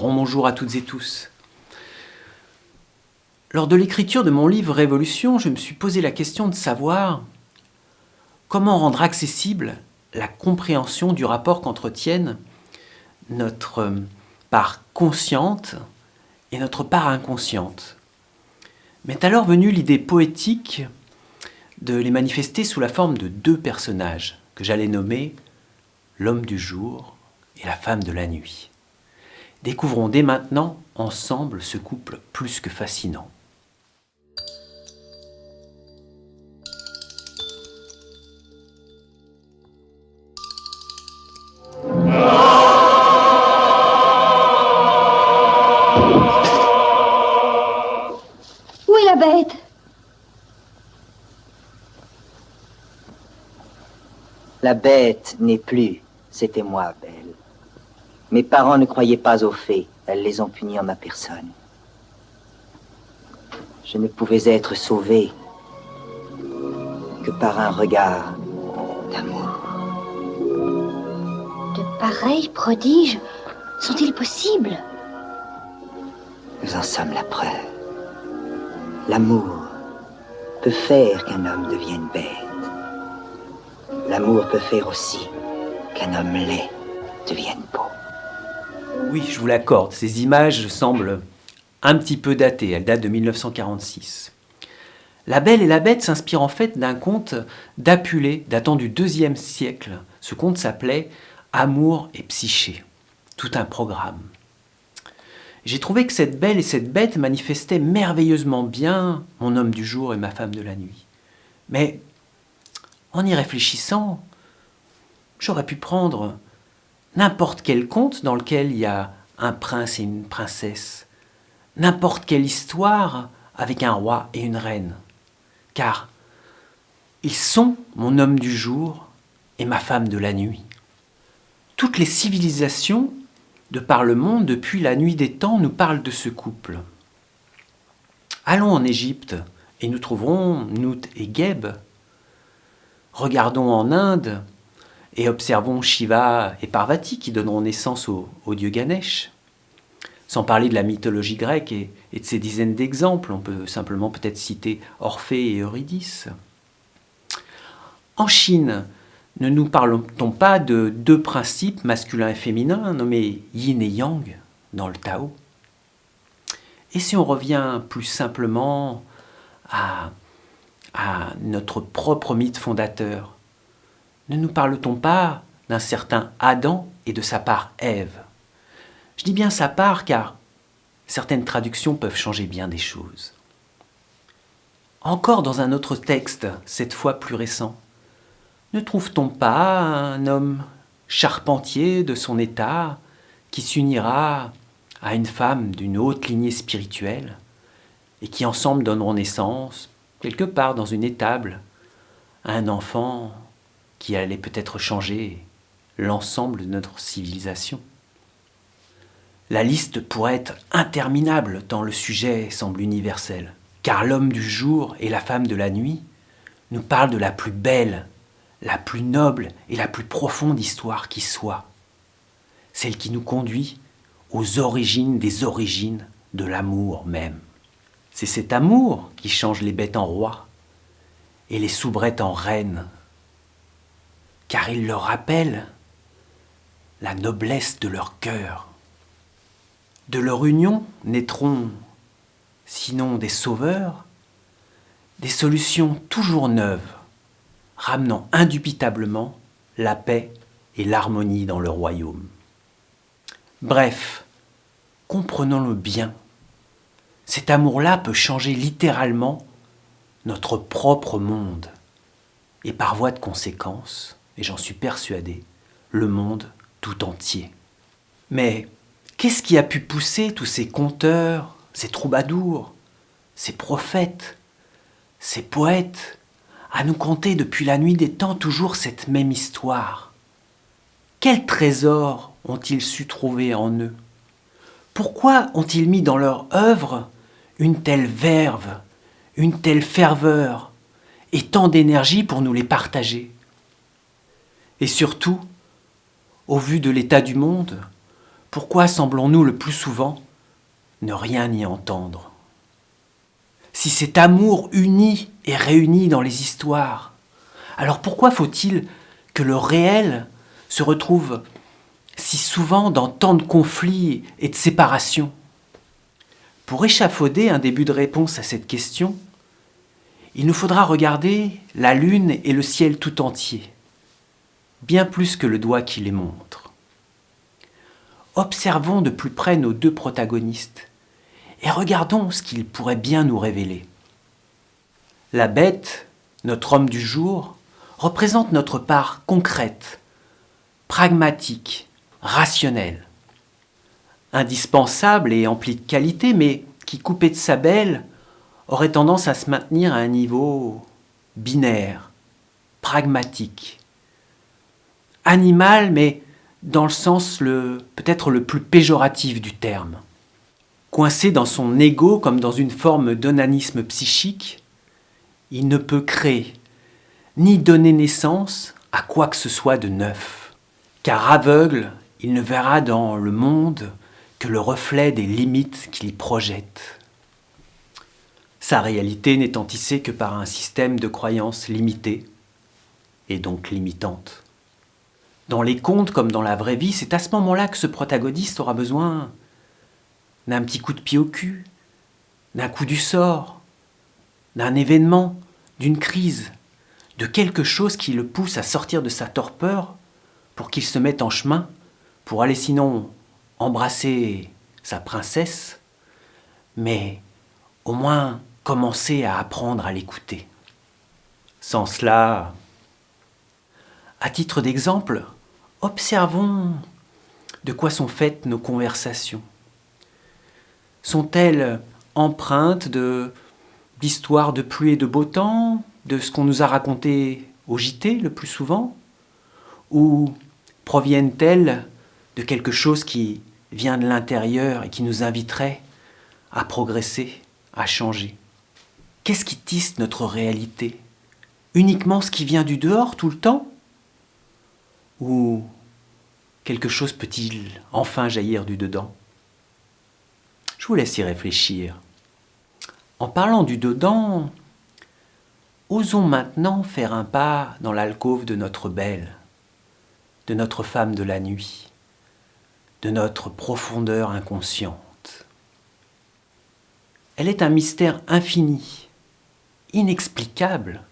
grand bonjour à toutes et tous. Lors de l'écriture de mon livre Révolution, je me suis posé la question de savoir comment rendre accessible la compréhension du rapport qu'entretiennent notre part consciente et notre part inconsciente. M'est alors venue l'idée poétique de les manifester sous la forme de deux personnages que j'allais nommer l'homme du jour et la femme de la nuit. Découvrons dès maintenant ensemble ce couple plus que fascinant. Où est la bête? La bête n'est plus, c'était moi, Belle. Mes parents ne croyaient pas aux fées, elles les ont punis en ma personne. Je ne pouvais être sauvé que par un regard d'amour. De pareils prodiges sont-ils possibles? Nous en sommes la preuve. L'amour peut faire qu'un homme devienne bête. L'amour peut faire aussi qu'un homme laid devienne beau. Oui, je vous l'accorde, ces images semblent un petit peu datées, elles datent de 1946. La Belle et la Bête s'inspire en fait d'un conte d'Apulée datant du IIe siècle. Ce conte s'appelait Amour et Psyché, tout un programme. J'ai trouvé que cette Belle et cette Bête manifestaient merveilleusement bien mon homme du jour et ma femme de la nuit. Mais en y réfléchissant, j'aurais pu prendre n'importe quel conte dans lequel il y a un prince et une princesse, n'importe quelle histoire avec un roi et une reine, car ils sont mon homme du jour et ma femme de la nuit. Toutes les civilisations de par le monde depuis la nuit des temps nous parlent de ce couple. Allons en Égypte et nous trouverons Nout et Geb. Regardons en Inde et observons Shiva et Parvati qui donneront naissance au dieu Ganesh. Sans parler de la mythologie grecque et de ses dizaines d'exemples, on peut simplement peut-être citer Orphée et Eurydice. En Chine, ne nous parlons-t-on pas de deux principes masculins et féminins nommés Yin et Yang dans le Tao? Et si on revient plus simplement à notre propre mythe fondateur, ne nous parle-t-on pas d'un certain Adam et de sa part Ève? Je dis bien sa part car certaines traductions peuvent changer bien des choses. Encore dans un autre texte, cette fois plus récent, ne trouve-t-on pas un homme charpentier de son état qui s'unira à une femme d'une haute lignée spirituelle et qui ensemble donneront naissance, quelque part dans une étable, à un enfant qui allait peut-être changer l'ensemble de notre civilisation? La liste pourrait être interminable tant le sujet semble universel, car l'homme du jour et la femme de la nuit nous parlent de la plus belle, la plus noble et la plus profonde histoire qui soit, celle qui nous conduit aux origines des origines de l'amour même. C'est cet amour qui change les bêtes en rois et les soubrettes en reines, car il leur rappelle la noblesse de leur cœur. De leur union naîtront, sinon des sauveurs, des solutions toujours neuves, ramenant indubitablement la paix et l'harmonie dans le royaume. Bref, comprenons-le bien, cet amour-là peut changer littéralement notre propre monde et par voie de conséquence, et j'en suis persuadé, le monde tout entier. Mais qu'est-ce qui a pu pousser tous ces conteurs, ces troubadours, ces prophètes, ces poètes à nous conter depuis la nuit des temps toujours cette même histoire? Quels trésors ont-ils su trouver en eux? Pourquoi ont-ils mis dans leur œuvre une telle verve, une telle ferveur et tant d'énergie pour nous les partager? Et surtout, au vu de l'état du monde, pourquoi semblons-nous le plus souvent ne rien y entendre? Si cet amour uni et réuni dans les histoires, alors pourquoi faut-il que le réel se retrouve si souvent dans tant de conflits et de séparations? Pour échafauder un début de réponse à cette question, il nous faudra regarder la lune et le ciel tout entier, bien plus que le doigt qui les montre. Observons de plus près nos deux protagonistes et regardons ce qu'ils pourraient bien nous révéler. La bête, notre homme du jour, représente notre part concrète, pragmatique, rationnelle, indispensable et emplie de qualité, mais qui, coupée de sa belle, aurait tendance à se maintenir à un niveau binaire, pragmatique, animal, mais dans le sens peut-être le plus péjoratif du terme. Coincé dans son ego comme dans une forme d'onanisme psychique, il ne peut créer ni donner naissance à quoi que ce soit de neuf, car aveugle, il ne verra dans le monde que le reflet des limites qu'il y projette. Sa réalité n'étant tissée que par un système de croyances limitées, et donc limitantes. Dans les contes comme dans la vraie vie, c'est à ce moment-là que ce protagoniste aura besoin d'un petit coup de pied au cul, d'un coup du sort, d'un événement, d'une crise, de quelque chose qui le pousse à sortir de sa torpeur pour qu'il se mette en chemin, pour aller sinon embrasser sa princesse, mais au moins commencer à apprendre à l'écouter. Sans cela, à titre d'exemple, observons de quoi sont faites nos conversations. Sont-elles empreintes d'histoires de pluie et de beau temps, de ce qu'on nous a raconté au JT le plus souvent, ou proviennent-elles de quelque chose qui vient de l'intérieur et qui nous inviterait à progresser, à changer? Qu'est-ce qui tisse notre réalité? Uniquement ce qui vient du dehors tout le temps? Ou quelque chose peut-il enfin jaillir du dedans? Je vous laisse y réfléchir. En parlant du dedans, osons maintenant faire un pas dans l'alcôve de notre belle, de notre femme de la nuit, de notre profondeur inconsciente. Elle est un mystère infini, inexplicable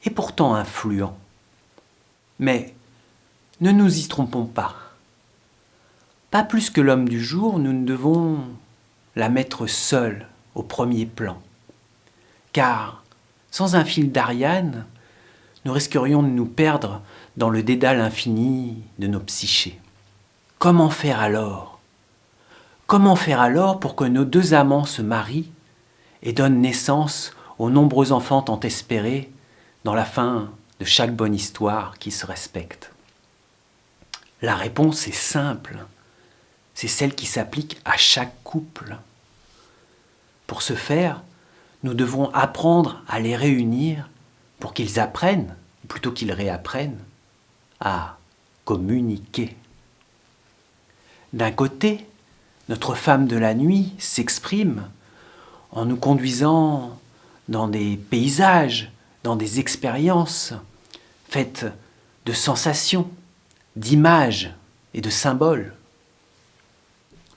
et pourtant influent. Mais ne nous y trompons pas. Pas plus que l'homme du jour, nous ne devons la mettre seule au premier plan. Car, sans un fil d'Ariane, nous risquerions de nous perdre dans le dédale infini de nos psychés. Comment faire alors? Comment faire alors pour que nos deux amants se marient et donnent naissance aux nombreux enfants tant espérés dans la fin de chaque bonne histoire qui se respecte? La réponse est simple. C'est celle qui s'applique à chaque couple. Pour ce faire, nous devons apprendre à les réunir pour qu'ils apprennent, plutôt qu'ils réapprennent, à communiquer. D'un côté, notre femme de la nuit s'exprime en nous conduisant dans des paysages, dans des expériences faites de sensations, d'images et de symboles.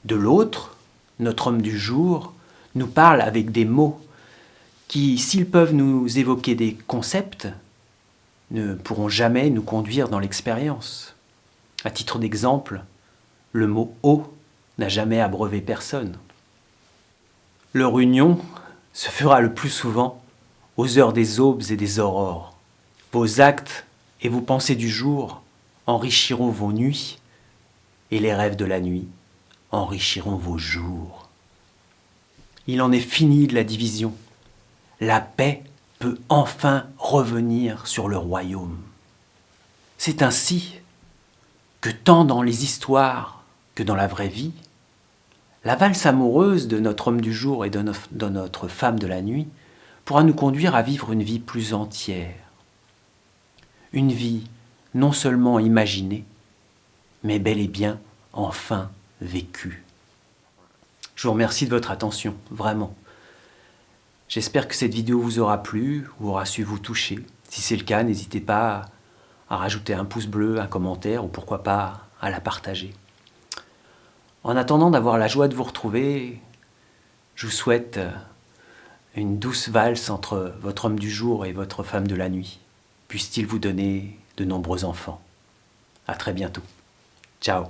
De l'autre, notre homme du jour nous parle avec des mots qui, s'ils peuvent nous évoquer des concepts, ne pourront jamais nous conduire dans l'expérience. À titre d'exemple, le mot « eau » n'a jamais abreuvé personne. Leur union se fera le plus souvent aux heures des aubes et des aurores. Vos actes et vos pensées du jour enrichiront vos nuits, et les rêves de la nuit enrichiront vos jours. Il en est fini de la division. La paix peut enfin revenir sur le royaume. C'est ainsi que tant dans les histoires que dans la vraie vie, la valse amoureuse de notre homme du jour et de notre femme de la nuit pourra nous conduire à vivre une vie plus entière. Une vie non seulement imaginée, mais bel et bien enfin vécu. Je vous remercie de votre attention, vraiment. J'espère que cette vidéo vous aura plu ou aura su vous toucher. Si c'est le cas, n'hésitez pas à rajouter un pouce bleu, un commentaire ou pourquoi pas à la partager. En attendant d'avoir la joie de vous retrouver, je vous souhaite une douce valse entre votre homme du jour et votre femme de la nuit. Puisse-t-il vous donner de nombreux enfants. À très bientôt. Ciao.